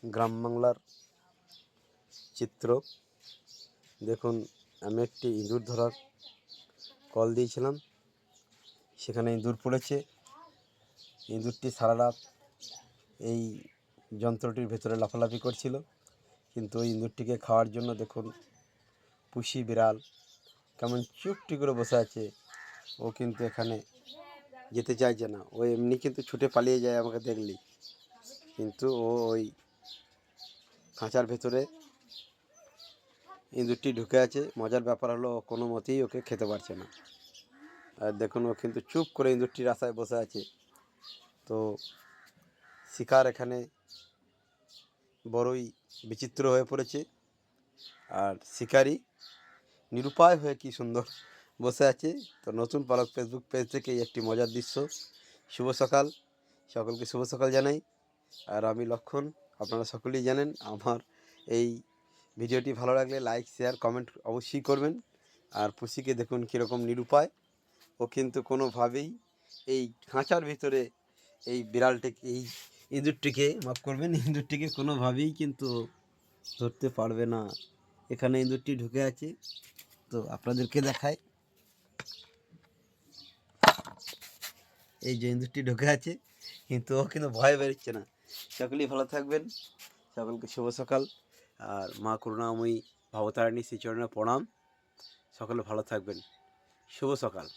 গ্রাম বাংলার চিত্র দেখুন। আমি একটি ইঁদুর ধরার কল দিয়েছিলাম, সেখানে ইঁদুর পড়েছে। ইঁদুরটি সারা রাত এই যন্ত্রটির ভেতরে লাফালাফি করছিল, কিন্তু ওই ইঁদুরটিকে খাওয়ার জন্য দেখুন পুষি বিড়াল কেমন চুপটি করে বসে আছে। ও কিন্তু এখানে যেতে চাইছে না, ও এমনি কিন্তু ছুটে পালিয়ে যায় আমাকে দেখলেই, কিন্তু ও ওই খাঁচার ভেতরে ইঁদুরটি ঢুকে আছে। মজার ব্যাপার হলো ও কোনো মতেই ওকে খেতে পারছে না। আর দেখুন ও কিন্তু চুপ করে ইঁদুরটির আশায় বসে আছে। তো শিকার এখানে বড়ই বিচিত্র হয়ে পড়েছে, আর শিকারি নিরুপায় হয়ে কি সুন্দর বসে আছে। তো নতুন পালক ফেসবুক পেজ থেকে একটি মজার দৃশ্য। শুভ সকাল, সকলকে শুভ সকাল জানাই। আর আমি লক্ষণ, আপনারা সকলেই জানেন। আমার এই ভিডিওটি ভালো লাগলে লাইক শেয়ার কমেন্ট অবশ্যই করবেন। আর পুষিকে দেখুন কীরকম নিরুপায়, ও কিন্তু কোনোভাবেই এই খাঁচার ভিতরে এই বিড়ালটিকে, এই ইঁদুরটিকে মাফ করবেন, ইঁদুরটিকে কোনোভাবেই কিন্তু ধরতে পারবে না। এখানে ইঁদুরটি ঢুকে আছে, তো আপনাদেরকে দেখায়। এই যে ইঁদুরটি ঢুকে আছে, কিন্তু ও কিন্তু ভয় বেরোচ্ছে না। সকলেই ভালো থাকবেন, সকলকে শুভ সকাল। আর মা করুণাময়ী ভবতারিণী শ্রীচরণে প্রণাম। সকলে ভালো থাকবেন, শুভ সকাল।